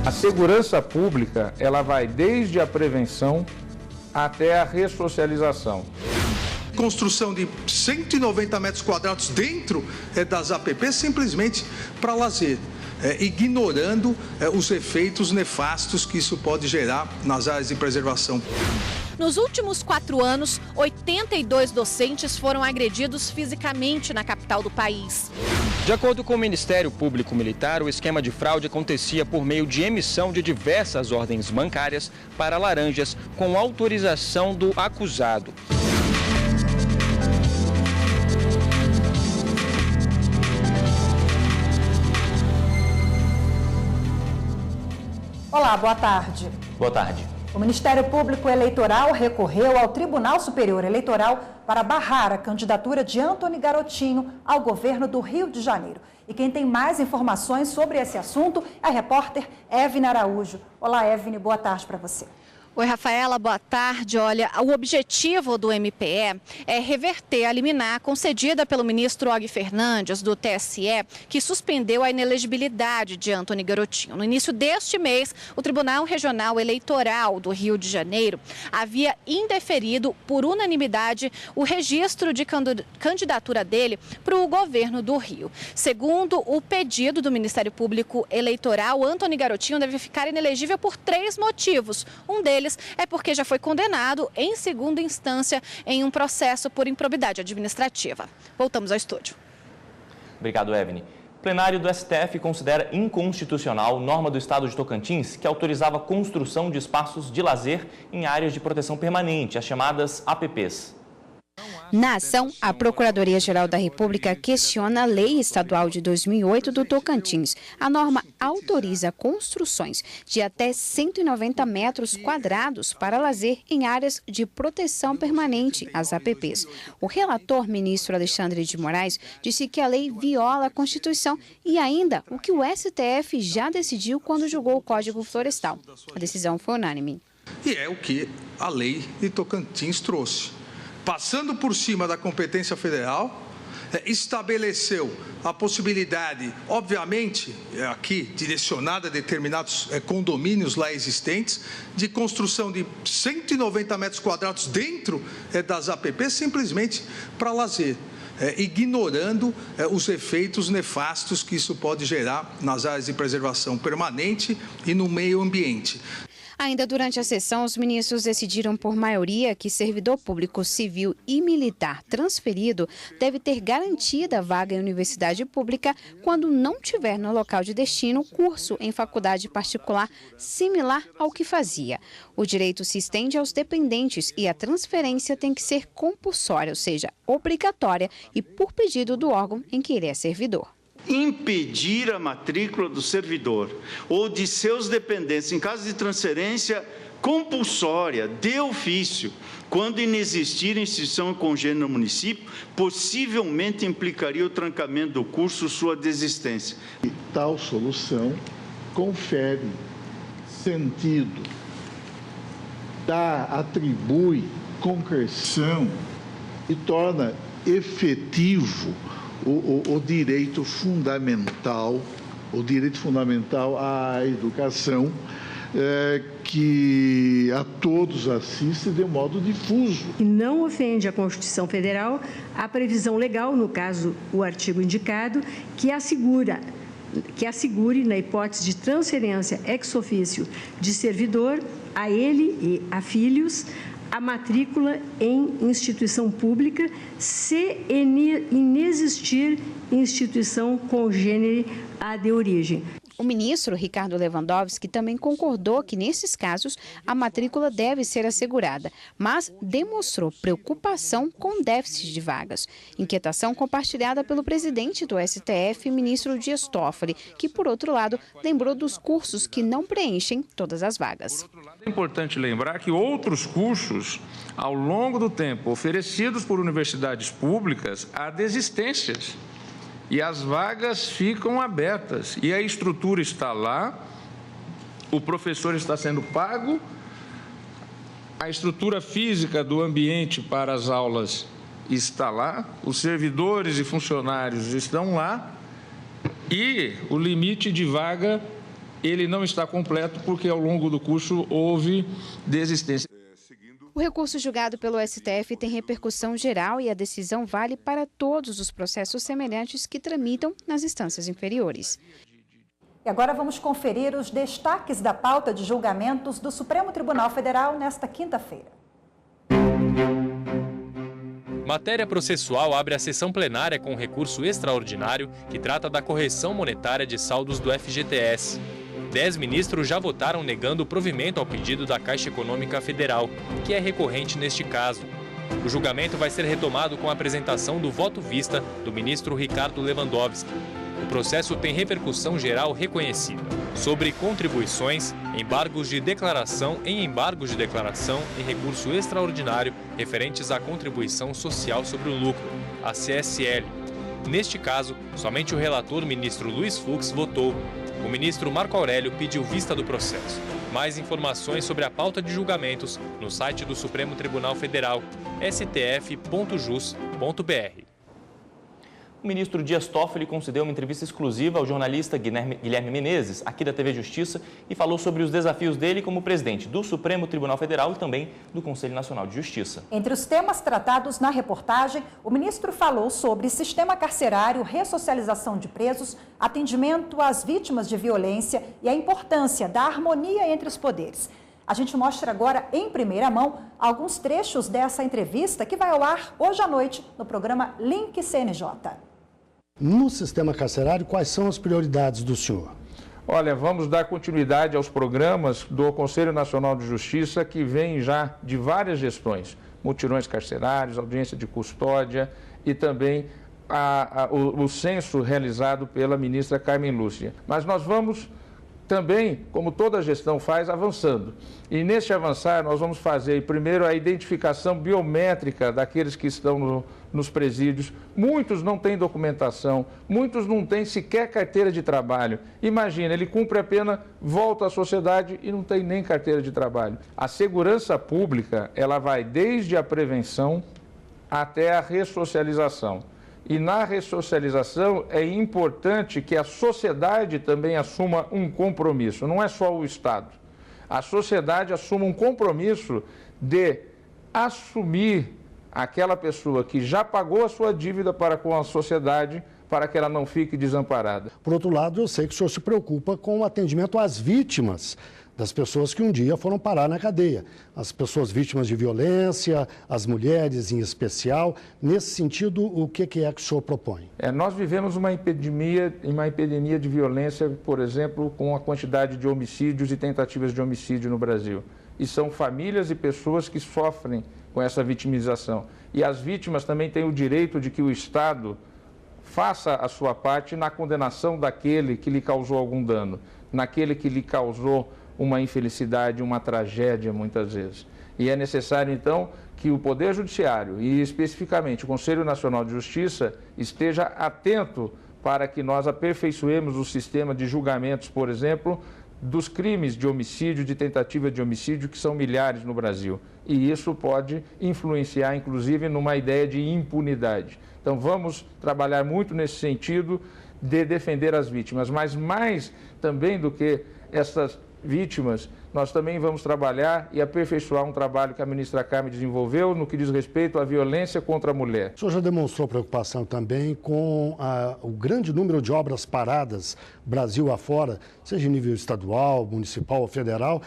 A segurança pública, ela vai desde a prevenção até a ressocialização. Construção de 190 metros quadrados dentro das APPs simplesmente para lazer, ignorando os efeitos nefastos que isso pode gerar nas áreas de preservação. Nos últimos 4 anos, 82 docentes foram agredidos fisicamente na capital do país. De acordo com o Ministério Público Militar, o esquema de fraude acontecia por meio de emissão de diversas ordens bancárias para laranjas com autorização do acusado. Olá, boa tarde. Boa tarde. O Ministério Público Eleitoral recorreu ao Tribunal Superior Eleitoral para barrar a candidatura de Antony Garotinho ao governo do Rio de Janeiro. E quem tem mais informações sobre esse assunto é a repórter Evne Araújo. Olá, Evne, boa tarde para você. Oi, Rafaela, boa tarde. Olha, o objetivo do MPE é reverter a liminar concedida pelo ministro Og Fernandes, do TSE, que suspendeu a inelegibilidade de Antony Garotinho. No início deste mês, o Tribunal Regional Eleitoral do Rio de Janeiro havia indeferido por unanimidade o registro de candidatura dele para o governo do Rio. Segundo o pedido do Ministério Público Eleitoral, Antony Garotinho deve ficar inelegível por 3 motivos. Um deles é porque já foi condenado em segunda instância em um processo por improbidade administrativa. Voltamos ao estúdio. Obrigado, Evne. O plenário do STF considera inconstitucional norma do estado de Tocantins que autorizava a construção de espaços de lazer em áreas de proteção permanente, as chamadas APPs. Na ação, a Procuradoria-Geral da República questiona a Lei Estadual de 2008 do Tocantins. A norma autoriza construções de até 190 metros quadrados para lazer em áreas de proteção permanente, as APPs. O relator, ministro Alexandre de Moraes, disse que a lei viola a Constituição e ainda o que o STF já decidiu quando julgou o Código Florestal. A decisão foi unânime. E é o que a lei de Tocantins trouxe. Passando por cima da competência federal, estabeleceu a possibilidade, obviamente, aqui direcionada a determinados condomínios lá existentes, de construção de 190 metros quadrados dentro das APPs, simplesmente para lazer, ignorando os efeitos nefastos que isso pode gerar nas áreas de preservação permanente e no meio ambiente. Ainda durante a sessão, os ministros decidiram por maioria que servidor público civil e militar transferido deve ter garantida vaga em universidade pública quando não tiver no local de destino curso em faculdade particular similar ao que fazia. O direito se estende aos dependentes e a transferência tem que ser compulsória, ou seja, obrigatória e por pedido do órgão em que ele é servidor. Impedir a matrícula do servidor ou de seus dependentes em caso de transferência compulsória de ofício, quando inexistir instituição congênere no município, possivelmente implicaria o trancamento do curso ou sua desistência. E tal solução confere sentido, atribui concreção e torna efetivo o direito fundamental à educação, que a todos assiste de modo difuso. E não ofende a Constituição Federal a previsão legal, no caso, o artigo indicado, que assegure, na hipótese de transferência ex officio de servidor, a ele e a filhos, a matrícula em instituição pública, se inexistir instituição congênere à de origem. O ministro Ricardo Lewandowski também concordou que, nesses casos, a matrícula deve ser assegurada, mas demonstrou preocupação com déficit de vagas. Inquietação compartilhada pelo presidente do STF, ministro Dias Toffoli, que, por outro lado, lembrou dos cursos que não preenchem todas as vagas. É importante lembrar que outros cursos, ao longo do tempo, oferecidos por universidades públicas, há desistências. E as vagas ficam abertas. E a estrutura está lá, o professor está sendo pago, a estrutura física do ambiente para as aulas está lá, os servidores e funcionários estão lá, e o limite de vaga ele não está completo porque ao longo do curso houve desistência. O recurso julgado pelo STF tem repercussão geral e a decisão vale para todos os processos semelhantes que tramitam nas instâncias inferiores. E agora vamos conferir os destaques da pauta de julgamentos do Supremo Tribunal Federal nesta quinta-feira. Matéria processual abre a sessão plenária com recurso extraordinário que trata da correção monetária de saldos do FGTS. 10 ministros já votaram negando o provimento ao pedido da Caixa Econômica Federal, que é recorrente neste caso. O julgamento vai ser retomado com a apresentação do voto vista do ministro Ricardo Lewandowski. O processo tem repercussão geral reconhecida sobre contribuições, embargos de declaração em recurso extraordinário referentes à contribuição social sobre o lucro, a CSL. Neste caso, somente o relator ministro Luiz Fux votou. O ministro Marco Aurélio pediu vista do processo. Mais informações sobre a pauta de julgamentos no site do Supremo Tribunal Federal, stf.jus.br. O ministro Dias Toffoli concedeu uma entrevista exclusiva ao jornalista Guilherme Menezes, aqui da TV Justiça, e falou sobre os desafios dele como presidente do Supremo Tribunal Federal e também do Conselho Nacional de Justiça. Entre os temas tratados na reportagem, o ministro falou sobre sistema carcerário, ressocialização de presos, atendimento às vítimas de violência e a importância da harmonia entre os poderes. A gente mostra agora, em primeira mão, alguns trechos dessa entrevista que vai ao ar hoje à noite no programa Link CNJ. No sistema carcerário, quais são as prioridades do senhor? Olha, vamos dar continuidade aos programas do Conselho Nacional de Justiça que vêm já de várias gestões. Mutirões carcerários, audiência de custódia e também o censo realizado pela ministra Carmen Lúcia. Mas nós vamos também, como toda gestão faz, avançando. E neste avançar, nós vamos fazer primeiro a identificação biométrica daqueles que estão nos presídios. Muitos não têm documentação, muitos não têm sequer carteira de trabalho. Imagina, ele cumpre a pena, volta à sociedade e não tem nem carteira de trabalho. A segurança pública, ela vai desde a prevenção até a ressocialização. E na ressocialização é importante que a sociedade também assuma um compromisso, não é só o Estado. A sociedade assuma um compromisso de assumir aquela pessoa que já pagou a sua dívida para com a sociedade, para que ela não fique desamparada. Por outro lado, eu sei que o senhor se preocupa com o atendimento às vítimas das pessoas que um dia foram parar na cadeia. As pessoas vítimas de violência, as mulheres em especial. Nesse sentido, o que é que o senhor propõe? Nós vivemos uma epidemia de violência, por exemplo, com a quantidade de homicídios e tentativas de homicídio no Brasil. E são famílias e pessoas que sofrem com essa vitimização. E as vítimas também têm o direito de que o Estado faça a sua parte na condenação daquele que lhe causou algum dano, naquele que lhe causou uma infelicidade, uma tragédia, muitas vezes. E é necessário, então, que o Poder Judiciário, e especificamente o Conselho Nacional de Justiça, esteja atento para que nós aperfeiçoemos o sistema de julgamentos, por exemplo, dos crimes de homicídio, de tentativa de homicídio, que são milhares no Brasil. E isso pode influenciar, inclusive, numa ideia de impunidade. Então, vamos trabalhar muito nesse sentido de defender as vítimas, mas mais também do que essas vítimas, nós também vamos trabalhar e aperfeiçoar um trabalho que a ministra Carmen desenvolveu no que diz respeito à violência contra a mulher. O senhor já demonstrou preocupação também com o grande número de obras paradas Brasil afora, seja em nível estadual, municipal ou federal.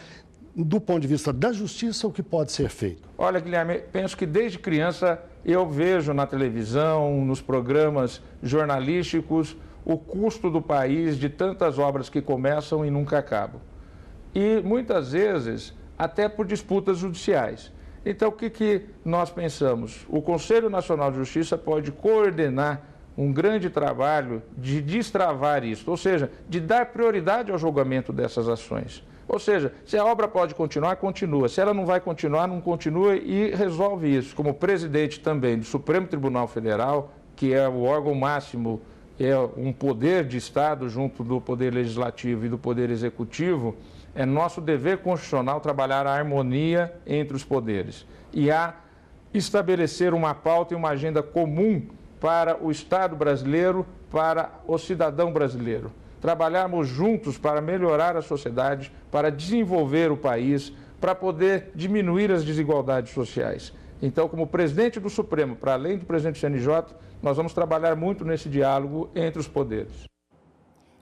Do ponto de vista da justiça, o que pode ser feito? Olha, Guilherme, penso que desde criança eu vejo na televisão, nos programas jornalísticos, o custo do país de tantas obras que começam e nunca acabam. E muitas vezes até por disputas judiciais. Então, o que nós pensamos? O Conselho Nacional de Justiça pode coordenar um grande trabalho de destravar isso, ou seja, de dar prioridade ao julgamento dessas ações. Ou seja, se a obra pode continuar, continua. Se ela não vai continuar, não continua e resolve isso. Como presidente também do Supremo Tribunal Federal, que é o órgão máximo, é um poder de Estado junto do Poder Legislativo e do Poder Executivo, é nosso dever constitucional trabalhar a harmonia entre os poderes e a estabelecer uma pauta e uma agenda comum para o Estado brasileiro, para o cidadão brasileiro. trabalharmos juntos para melhorar a sociedade, para desenvolver o país, para poder diminuir as desigualdades sociais. Então, como presidente do Supremo, para além do presidente do CNJ, nós vamos trabalhar muito nesse diálogo entre os poderes.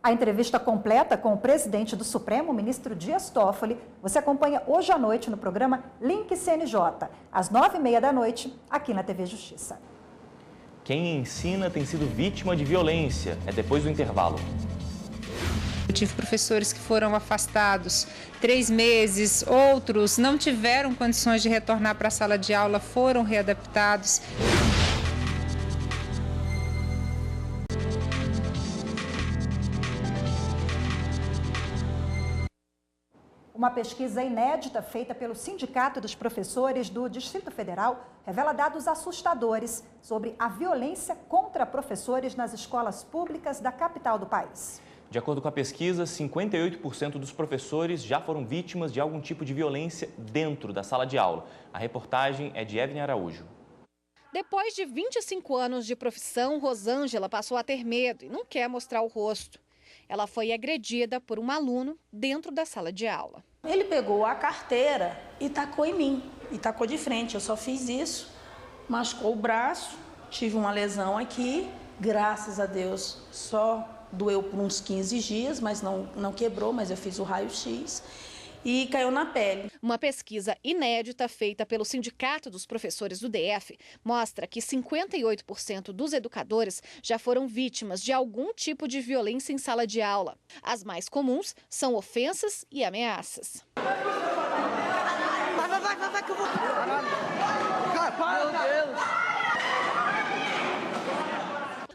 A entrevista completa com o presidente do Supremo, o ministro Dias Toffoli, você acompanha hoje à noite no programa Link CNJ, às 9h30 da noite, aqui na TV Justiça. Quem ensina tem sido vítima de violência. É depois do intervalo. Eu tive professores que foram afastados 3 meses, outros não tiveram condições de retornar para a sala de aula, foram readaptados. Uma pesquisa inédita feita pelo Sindicato dos Professores do Distrito Federal revela dados assustadores sobre a violência contra professores nas escolas públicas da capital do país. De acordo com a pesquisa, 58% dos professores já foram vítimas de algum tipo de violência dentro da sala de aula. A reportagem é de Evelyn Araújo. Depois de 25 anos de profissão, Rosângela passou a ter medo e não quer mostrar o rosto. Ela foi agredida por um aluno dentro da sala de aula. Ele pegou a carteira e tacou em mim, e tacou de frente. Eu só fiz isso, machucou o braço, tive uma lesão aqui, graças a Deus só doeu por uns 15 dias, mas não quebrou, mas eu fiz o raio-x e caiu na pele. Uma pesquisa inédita feita pelo Sindicato dos Professores do DF mostra que 58% dos educadores já foram vítimas de algum tipo de violência em sala de aula. As mais comuns são ofensas e ameaças. Vai que eu vou... Meu Deus!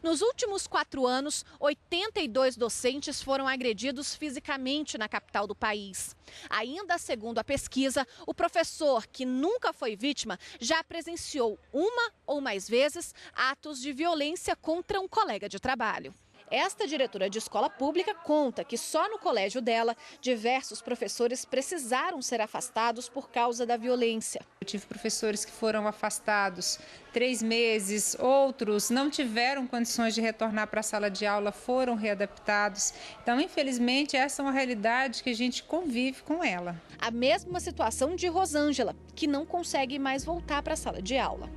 Nos últimos 4 anos, 82 docentes foram agredidos fisicamente na capital do país. Ainda segundo a pesquisa, o professor que nunca foi vítima já presenciou uma ou mais vezes atos de violência contra um colega de trabalho. Esta diretora de escola pública conta que só no colégio dela, diversos professores precisaram ser afastados por causa da violência. Eu tive professores que foram afastados 3 meses, outros não tiveram condições de retornar para a sala de aula, foram readaptados. Então, infelizmente, essa é uma realidade que a gente convive com ela. A mesma situação de Rosângela, que não consegue mais voltar para a sala de aula.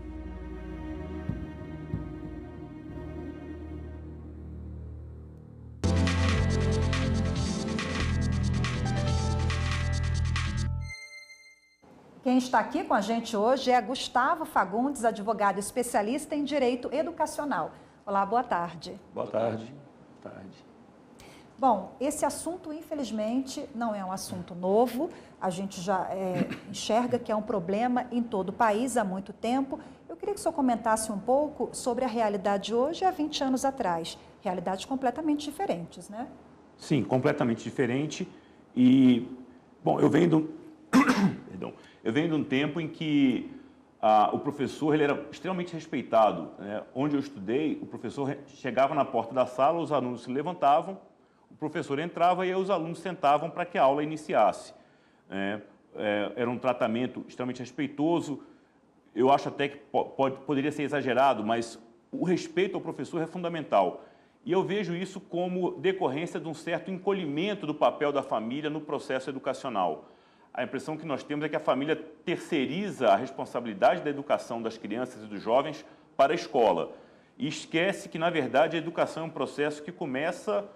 Quem está aqui com a gente hoje é Gustavo Fagundes, advogado especialista em direito educacional. Olá, boa tarde. Boa tarde. Boa tarde. Bom, esse assunto, infelizmente, não é um assunto novo. A gente já enxerga que é um problema em todo o país há muito tempo. Eu queria que o senhor comentasse um pouco sobre a realidade hoje e há 20 anos atrás. Realidades completamente diferentes, né? Sim, completamente diferente. E, bom, eu venho de um tempo em que o professor ele era extremamente respeitado, né? Onde eu estudei, o professor chegava na porta da sala, os alunos se levantavam, o professor entrava e aí os alunos sentavam para que a aula iniciasse. Era um tratamento extremamente respeitoso. Eu acho até que poderia ser exagerado, mas o respeito ao professor é fundamental. E eu vejo isso como decorrência de um certo encolhimento do papel da família no processo educacional. A impressão que nós temos é que a família terceiriza a responsabilidade da educação das crianças e dos jovens para a escola. E esquece que, na verdade, a educação é um processo que começa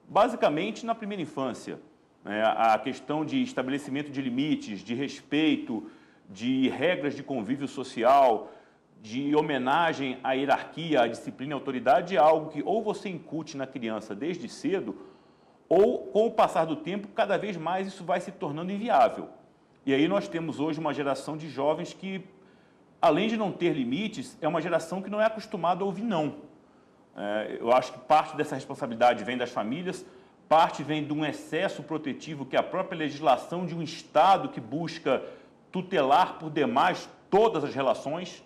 basicamente na primeira infância. A questão de estabelecimento de limites, de respeito, de regras de convívio social, de homenagem à hierarquia, à disciplina e à autoridade é algo que ou você incute na criança desde cedo, ou, com o passar do tempo, cada vez mais isso vai se tornando inviável. E aí nós temos hoje uma geração de jovens que, além de não ter limites, é uma geração que não é acostumada a ouvir não. Eu acho que parte dessa responsabilidade vem das famílias, parte vem de um excesso protetivo que é a própria legislação de um Estado que busca tutelar por demais todas as relações,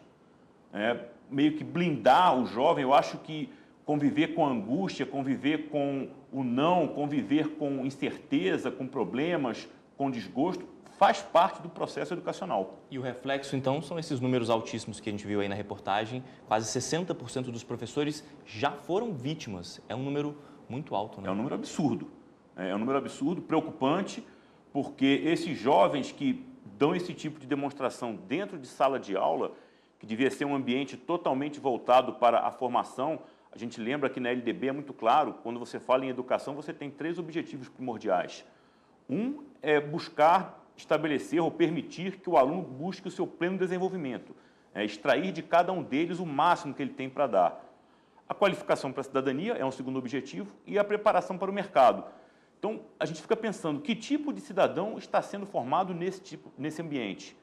meio que blindar o jovem. Eu acho que conviver com angústia, conviver com o não, conviver com incerteza, com problemas, com desgosto, faz parte do processo educacional. E o reflexo, então, são esses números altíssimos que a gente viu aí na reportagem. Quase 60% dos professores já foram vítimas. É um número Muito alto, né? É um número absurdo. É um número absurdo, preocupante, porque esses jovens que dão esse tipo de demonstração dentro de sala de aula, que devia ser um ambiente totalmente voltado para a formação, a gente lembra que na LDB é muito claro, quando você fala em educação, você tem 3 objetivos primordiais. Um é buscar estabelecer ou permitir que o aluno busque o seu pleno desenvolvimento, extrair de cada um deles o máximo que ele tem para dar. A qualificação para a cidadania é um segundo objetivo e a preparação para o mercado. Então, a gente fica pensando, que tipo de cidadão está sendo formado nesse ambiente?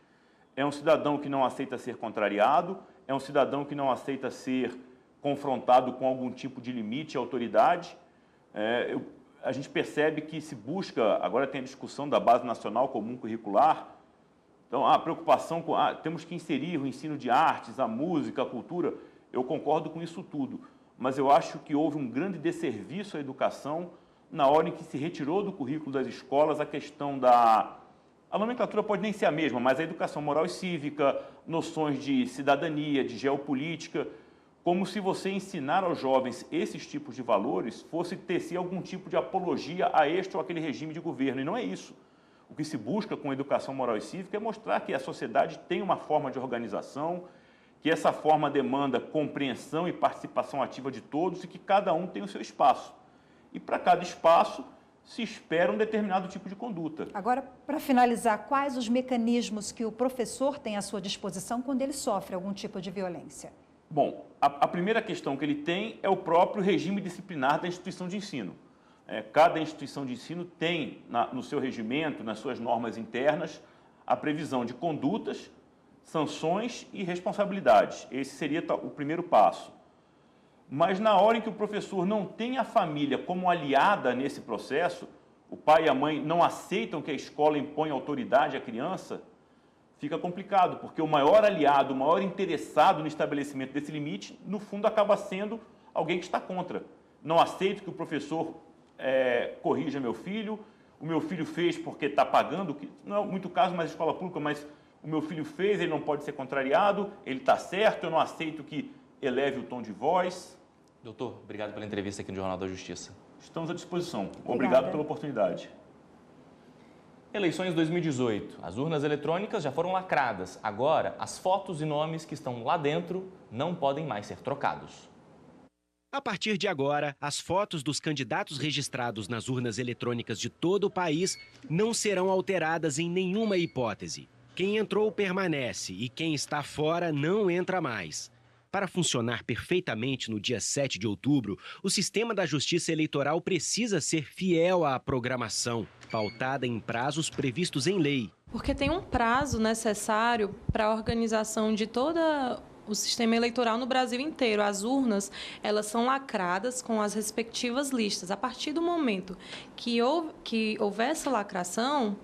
É um cidadão que não aceita ser contrariado? É um cidadão que não aceita ser confrontado com algum tipo de limite à autoridade? A gente percebe que se busca, agora tem a discussão da Base Nacional Comum Curricular, então a preocupação com, temos que inserir o ensino de artes, a música, a cultura, eu concordo com isso tudo, mas eu acho que houve um grande desserviço à educação na hora em que se retirou do currículo das escolas a questão da... A nomenclatura pode nem ser a mesma, mas a educação moral e cívica, noções de cidadania, de geopolítica, como se você ensinar aos jovens esses tipos de valores fosse tecer algum tipo de apologia a este ou aquele regime de governo, e não é isso. O que se busca com a educação moral e cívica é mostrar que a sociedade tem uma forma de organização, que essa forma demanda compreensão e participação ativa de todos e que cada um tem o seu espaço. E para cada espaço se espera um determinado tipo de conduta. Agora, para finalizar, quais os mecanismos que o professor tem à sua disposição quando ele sofre algum tipo de violência? Bom, a primeira questão que ele tem é o próprio regime disciplinar da instituição de ensino. Cada instituição de ensino tem no seu regimento, nas suas normas internas, a previsão de condutas, sanções e responsabilidades. Esse seria o primeiro passo. Mas na hora em que o professor não tem a família como aliada nesse processo, o pai e a mãe não aceitam que a escola imponha autoridade à criança, fica complicado, porque o maior aliado, o maior interessado no estabelecimento desse limite, no fundo acaba sendo alguém que está contra. Não aceito que o professor corrija meu filho, o meu filho fez porque está pagando, não é muito caso mais escola pública, mas o meu filho fez, ele não pode ser contrariado, ele está certo, eu não aceito que eleve o tom de voz. Doutor, obrigado pela entrevista aqui no Jornal da Justiça. Estamos à disposição. Obrigado pela oportunidade. Eleições 2018. As urnas eletrônicas já foram lacradas. Agora, as fotos e nomes que estão lá dentro não podem mais ser trocados. A partir de agora, as fotos dos candidatos registrados nas urnas eletrônicas de todo o país não serão alteradas em nenhuma hipótese. Quem entrou permanece e quem está fora não entra mais. Para funcionar perfeitamente no dia 7 de outubro, o sistema da Justiça Eleitoral precisa ser fiel à programação, pautada em prazos previstos em lei. Porque tem um prazo necessário para a organização de todo o sistema eleitoral no Brasil inteiro. As urnas, elas são lacradas com as respectivas listas. A partir do momento que houver essa lacração,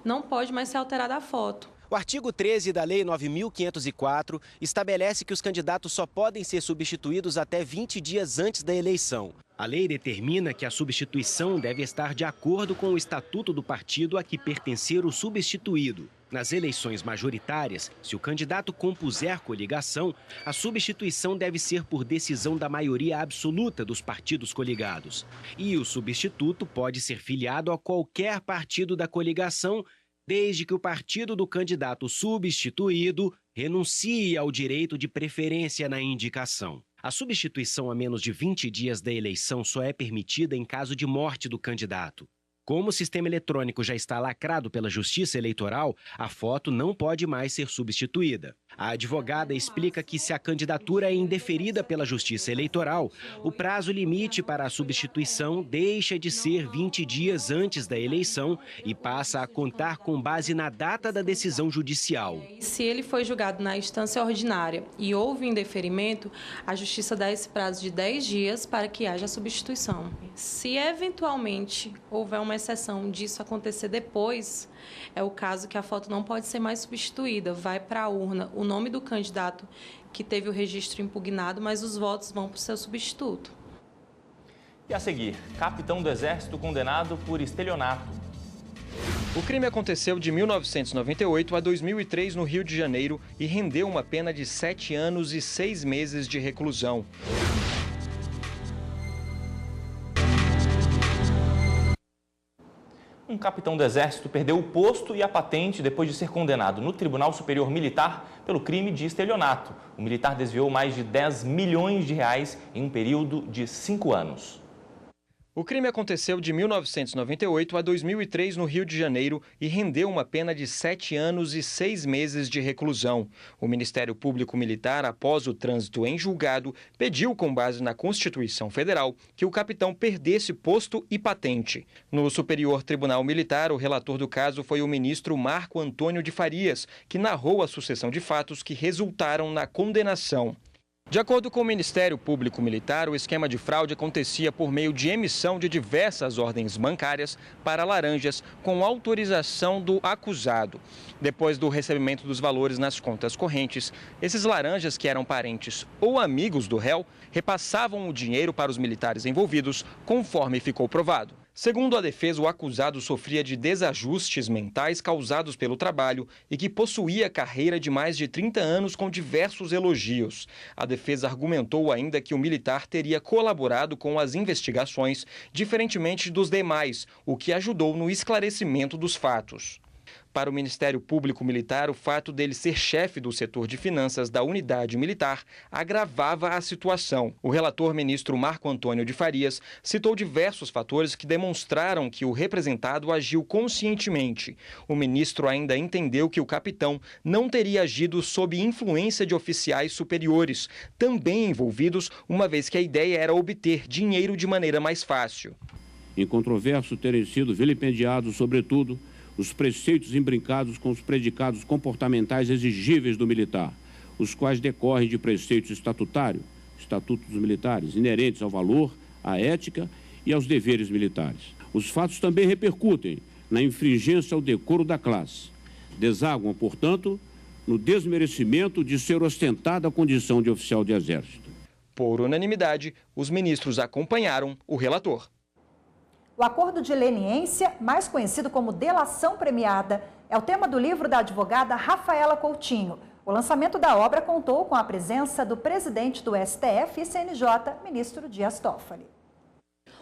não pode mais ser alterada a foto. O artigo 13 da Lei 9.504 estabelece que os candidatos só podem ser substituídos até 20 dias antes da eleição. A lei determina que a substituição deve estar de acordo com o estatuto do partido a que pertencer o substituído. Nas eleições majoritárias, se o candidato compuser coligação, a substituição deve ser por decisão da maioria absoluta dos partidos coligados. E o substituto pode ser filiado a qualquer partido da coligação, desde que o partido do candidato substituído renuncie ao direito de preferência na indicação. A substituição a menos de 20 dias da eleição só é permitida em caso de morte do candidato. Como o sistema eletrônico já está lacrado pela Justiça Eleitoral, a foto não pode mais ser substituída. A advogada explica que se a candidatura é indeferida pela Justiça Eleitoral, o prazo limite para a substituição deixa de ser 20 dias antes da eleição e passa a contar com base na data da decisão judicial. Se ele foi julgado na instância ordinária e houve indeferimento, a Justiça dá esse prazo de 10 dias para que haja substituição. Se eventualmente houver uma exceção disso acontecer depois, é o caso que a foto não pode ser mais substituída. Vai para a urna o nome do candidato que teve o registro impugnado, mas os votos vão para o seu substituto. E a seguir, capitão do Exército condenado por estelionato. O crime aconteceu de 1998 a 2003 no Rio de Janeiro e rendeu uma pena de 7 anos e 6 meses de reclusão. Um capitão do Exército perdeu o posto e a patente depois de ser condenado no Tribunal Superior Militar pelo crime de estelionato. O militar desviou mais de 10 milhões de reais em um período de 5 anos. O crime aconteceu de 1998 a 2003 no Rio de Janeiro e rendeu uma pena de 7 anos e 6 meses de reclusão. O Ministério Público Militar, após o trânsito em julgado, pediu, com base na Constituição Federal, que o capitão perdesse posto e patente. No Superior Tribunal Militar, o relator do caso foi o ministro Marco Antônio de Farias, que narrou a sucessão de fatos que resultaram na condenação. De acordo com o Ministério Público Militar, o esquema de fraude acontecia por meio de emissão de diversas ordens bancárias para laranjas com autorização do acusado. Depois do recebimento dos valores nas contas correntes, esses laranjas, que eram parentes ou amigos do réu, repassavam o dinheiro para os militares envolvidos, conforme ficou provado. Segundo a defesa, o acusado sofria de desajustes mentais causados pelo trabalho e que possuía carreira de mais de 30 anos com diversos elogios. A defesa argumentou ainda que o militar teria colaborado com as investigações, diferentemente dos demais, o que ajudou no esclarecimento dos fatos. Para o Ministério Público Militar, o fato dele ser chefe do setor de finanças da unidade militar agravava a situação. O relator ministro Marco Antônio de Farias citou diversos fatores que demonstraram que o representado agiu conscientemente. O ministro ainda entendeu que o capitão não teria agido sob influência de oficiais superiores, também envolvidos, uma vez que a ideia era obter dinheiro de maneira mais fácil. Incontroverso terem sido vilipendiados, sobretudo, os preceitos imbrincados com os predicados comportamentais exigíveis do militar, os quais decorrem de preceitos estatutários, estatutos militares, inerentes ao valor, à ética e aos deveres militares. Os fatos também repercutem na infringência ao decoro da classe. Desaguam, portanto, no desmerecimento de ser ostentada a condição de oficial de exército. Por unanimidade, os ministros acompanharam o relator. O acordo de leniência, mais conhecido como delação premiada, é o tema do livro da advogada Rafaela Coutinho. O lançamento da obra contou com a presença do presidente do STF e CNJ, ministro Dias Toffoli.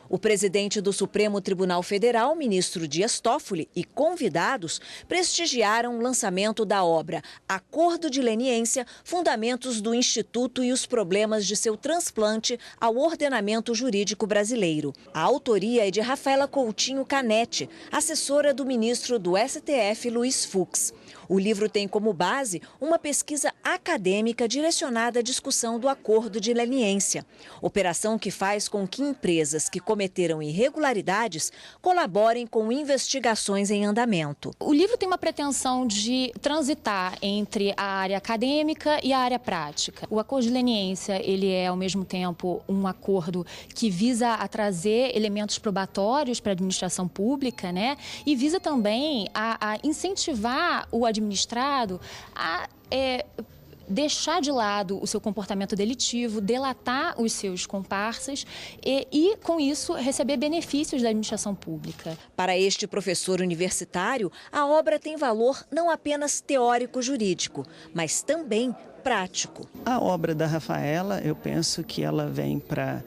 O presidente do Supremo Tribunal Federal, ministro Dias Toffoli, e convidados prestigiaram o lançamento da obra Acordo de Leniência, Fundamentos do Instituto e os Problemas de seu Transplante ao Ordenamento Jurídico Brasileiro. A autoria é de Rafaela Coutinho Canete, assessora do ministro do STF, Luiz Fux. O livro tem como base uma pesquisa acadêmica direcionada à discussão do acordo de leniência, operação que faz com que empresas que cometeram irregularidades colaborem com investigações em andamento. O livro tem uma pretensão de transitar entre a área acadêmica e a área prática. O acordo de leniência, ele é ao mesmo tempo um acordo que visa a trazer elementos probatórios para a administração pública, né? E visa também a incentivar o administrado a deixar de lado o seu comportamento delitivo, delatar os seus comparsas e, com isso, receber benefícios da administração pública. Para este professor universitário, a obra tem valor não apenas teórico-jurídico, mas também prático. A obra da Rafaela, eu penso que ela vem para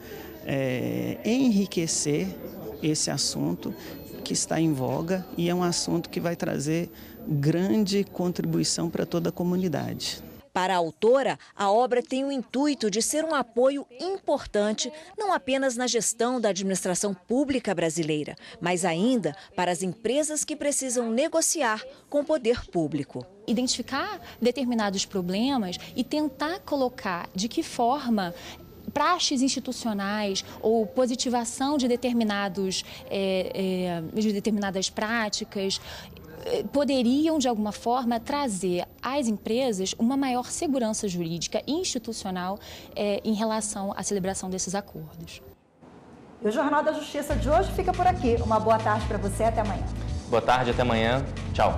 enriquecer esse assunto que está em voga e é um assunto que vai trazer grande contribuição para toda a comunidade. Para a autora, a obra tem o intuito de ser um apoio importante, não apenas na gestão da administração pública brasileira, mas ainda para as empresas que precisam negociar com o poder público. Identificar determinados problemas e tentar colocar de que forma praxes institucionais ou positivação de determinadas práticas poderiam, de alguma forma, trazer às empresas uma maior segurança jurídica e institucional em relação à celebração desses acordos. E o Jornal da Justiça de hoje fica por aqui. Uma boa tarde para você, até amanhã. Boa tarde, até amanhã. Tchau.